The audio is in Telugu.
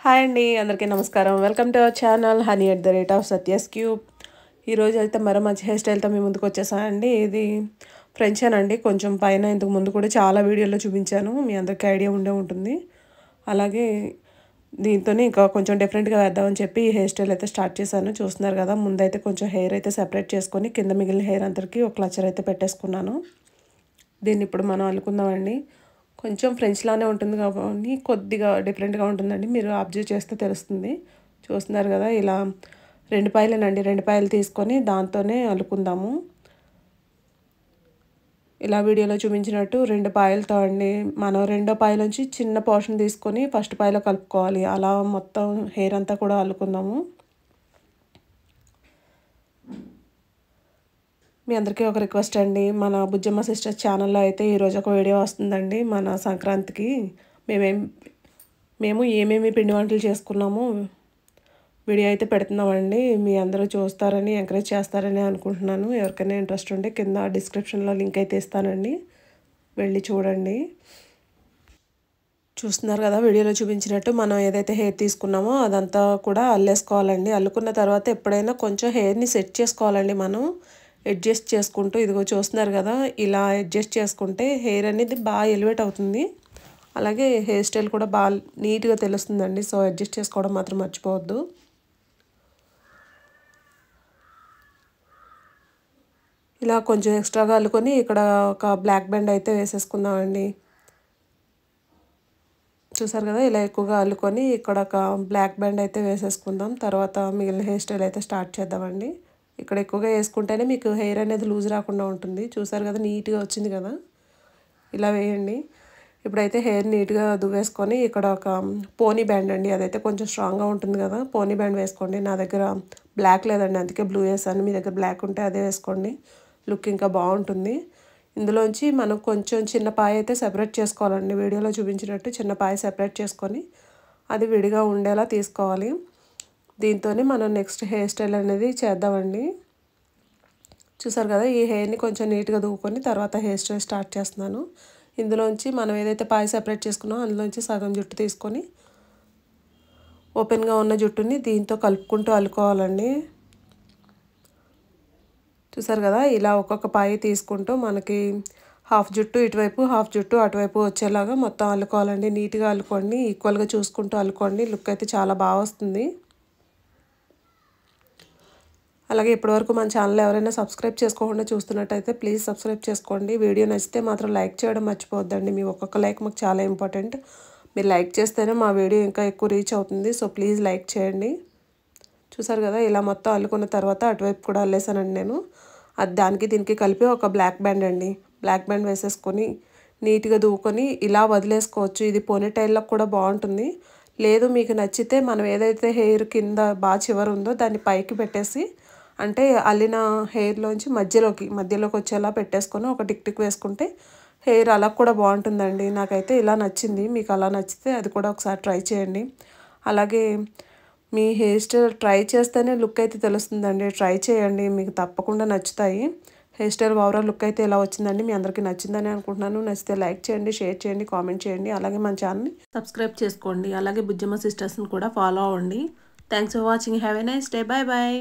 హాయ్ అండి, అందరికీ నమస్కారం. Welcome to our channel honey at the rate of Satya's cube. ఈరోజు అయితే మరో మంచి హెయిర్ స్టైల్తో మీ ముందుకు వచ్చేసానండి. ఇది ఫ్రెంచ్ అండి. కొంచెం పైన ఇంతకు ముందు కూడా చాలా వీడియోలో చూపించాను, మీ అందరికీ ఐడియా ఉండే ఉంటుంది. అలాగే దీంతోనే ఇంకా కొంచెం డిఫరెంట్గా వేద్దామని చెప్పి ఈ హెయిర్ స్టైల్ అయితే స్టార్ట్ చేశాను. చూస్తున్నారు కదా, ముందైతే కొంచెం హెయిర్ అయితే సెపరేట్ చేసుకొని కింద మిగిలిన హెయిర్ అందరికీ ఒక క్లచర్ అయితే పెట్టేసుకున్నాను. దీన్ని ఇప్పుడు మనం అల్లుకుందామండి. కొంచెం ఫ్రెంచ్లానే ఉంటుంది కాబట్టి కొద్దిగా డిఫరెంట్గా ఉంటుందండి, మీరు అబ్జర్వ్ చేస్తే తెలుస్తుంది. చూస్తున్నారు కదా, ఇలా రెండు పాయలు తీసుకొని దాంతోనే అల్లుకుందాము. ఇలా వీడియోలో చూపించినట్టు రెండు పాయలతో అండి. మనం రెండో పాయ నుంచి చిన్న పోర్షన్ తీసుకొని ఫస్ట్ పాయలో కలుపుకోవాలి. అలా మొత్తం హెయిర్ అంతా కూడా అల్లుకుందాము. మీ అందరికీ ఒక రిక్వెస్ట్ అండి, మన బుజ్జమ్మ సిస్టర్స్ ఛానల్లో అయితే ఈరోజు ఒక వీడియో వస్తుందండి. మన సంక్రాంతికి మేము ఏమేమి పిండి వంటలు చేసుకున్నామో వీడియో అయితే పెడుతున్నామండి. మీ అందరూ చూస్తారని, ఎంకరేజ్ చేస్తారని అనుకుంటున్నాను. ఎవరికైనా ఇంట్రెస్ట్ ఉంటే కింద డిస్క్రిప్షన్లో లింక్ అయితే ఇస్తానండి, వెళ్ళి చూడండి. చూస్తున్నారు కదా, వీడియోలో చూపించినట్టు మనం ఏదైతే హెయిర్ తీసుకున్నామో అదంతా కూడా అల్లేసుకోవాలండి. అల్లుకున్న తర్వాత ఎప్పుడైనా కొంచెం హెయిర్ని సెట్ చేసుకోవాలండి. మనం అడ్జస్ట్ చేసుకుంటూ, ఇదిగో చూస్తున్నారు కదా, ఇలా అడ్జస్ట్ చేసుకుంటే హెయిర్ అనేది బాగా ఎలివేట్ అవుతుంది. అలాగే హెయిర్ స్టైల్ కూడా బాగా నీట్గా తెలుస్తుందండి. సో అడ్జస్ట్ చేసుకోవడం మాత్రం మర్చిపోవద్దు. ఇలా కొంచెం ఎక్స్ట్రాగా అల్లుకొని ఇక్కడ ఒక బ్లాక్ బెండ్ అయితే వేసేసుకుందామండి. చూసారు కదా, ఇలా ఎక్కువగా అల్లుకొని ఇక్కడ ఒక బ్లాక్ బెండ్ అయితే వేసేసుకుందాం. తర్వాత మిగిలిన హెయిర్ స్టైల్ అయితే స్టార్ట్ చేద్దామండి. ఇక్కడ ఎక్కువగా వేసుకుంటేనే మీకు హెయిర్ అనేది లూజ్ రాకుండా ఉంటుంది. చూసారు కదా, నీట్గా వచ్చింది కదా, ఇలా వేయండి. ఇప్పుడైతే హెయిర్ నీట్గా దువ్వేసుకొని ఇక్కడ ఒక పోనీ బ్యాండ్ అండి, అదైతే కొంచెం స్ట్రాంగ్గా ఉంటుంది కదా, పోనీ బ్యాండ్ వేసుకోండి. నా దగ్గర బ్లాక్ లేదండి, అందుకే బ్లూ వేసాను. మీ దగ్గర బ్లాక్ ఉంటే అదే వేసుకోండి, లుక్ ఇంకా బాగుంటుంది. ఇందులోంచి మనం కొంచెం చిన్న పాయ అయితే సెపరేట్ చేసుకోవాలండి. వీడియోలో చూపించినట్టు చిన్న పాయ సెపరేట్ చేసుకొని అది విడిగా ఉండేలా తీసుకోవాలి. దీంతోనే మనం నెక్స్ట్ హెయిర్ స్టైల్ అనేది చేద్దామండి. చూసారు కదా, ఈ హెయిర్ని కొంచెం నీట్గా దువ్వుకొని తర్వాత హెయిర్ స్టైల్ స్టార్ట్ చేస్తున్నాను. ఇందులోంచి మనం ఏదైతే పాయ సెపరేట్ చేసుకున్నామో అందులోంచి సగం జుట్టు తీసుకొని ఓపెన్గా ఉన్న జుట్టుని దీంతో కలుపుకుంటూ అల్లుకోవాలండి. చూసారు కదా, ఇలా ఒక్కొక్క పాయ తీసుకుంటూ మనకి హాఫ్ జుట్టు ఇటువైపు, హాఫ్ జుట్టు అటువైపు వచ్చేలాగా మొత్తం అల్లుకోవాలండి. నీట్గా అల్లుకోండి, ఈక్వల్గా చూసుకుంటూ అల్లుకోండి. లుక్ అయితే చాలా బాగా వస్తుంది. అలాగే ఇప్పటివరకు మన ఛానల్ ఎవరైనా సబ్స్క్రైబ్ చేసుకోకుండా చూస్తున్నట్టయితే ప్లీజ్ సబ్స్క్రైబ్ చేసుకోండి. వీడియో నచ్చితే మాత్రం లైక్ చేయడం మర్చిపోవద్దండి. మీ ఒక్కొక్క లైక్ మాకు చాలా ఇంపార్టెంట్. మీరు లైక్ చేస్తేనే మా వీడియో ఇంకా ఎక్కువ రీచ్ అవుతుంది. సో ప్లీజ్ లైక్ చేయండి. చూసారు కదా, ఇలా మొత్తం అల్లుకున్న తర్వాత అటువైపు కూడా అల్లేసానండి నేను. అది దానికి దీనికి కలిపి ఒక బ్లాక్ బ్యాండ్ అండి, బ్లాక్ బ్యాండ్ వేసేసుకొని నీట్గా దువ్వుకొని ఇలా వదిలేసుకోవచ్చు. ఇది పోనీటైల్లకు కూడా బాగుంటుంది. లేదు మీకు నచ్చితే మనం ఏదైతే హెయిర్ కింద బాగా చివరి ఉందో దాన్ని పైకి పెట్టేసి, అంటే అల్లిన హెయిర్లోంచి మధ్యలోకి వచ్చేలా పెట్టేసుకొని ఒక టిక్ టిక్ వేసుకుంటే హెయిర్ అలా కూడా బాగుంటుందండి. నాకైతే ఇలా నచ్చింది. మీకు అలా నచ్చితే అది కూడా ఒకసారి ట్రై చేయండి. అలాగే మీ హెయిర్ స్టైల్ ట్రై చేస్తేనే లుక్ అయితే తెలుస్తుందండి. ట్రై చేయండి, మీకు తప్పకుండా నచ్చుతాయి. హెయిర్ స్టైల్ ఓవరాల్ లుక్ అయితే ఇలా వచ్చిందండి. మీ అందరికీ నచ్చిందని అనుకుంటున్నాను. నచ్చితే లైక్ చేయండి, షేర్ చేయండి, కామెంట్ చేయండి. అలాగే మన ఛానల్ని సబ్స్క్రైబ్ చేసుకోండి. అలాగే బుజ్జమ్మ సిస్టర్స్ని కూడా ఫాలో అవ్వండి. Thanks for watching. Have a nice day. Bye bye.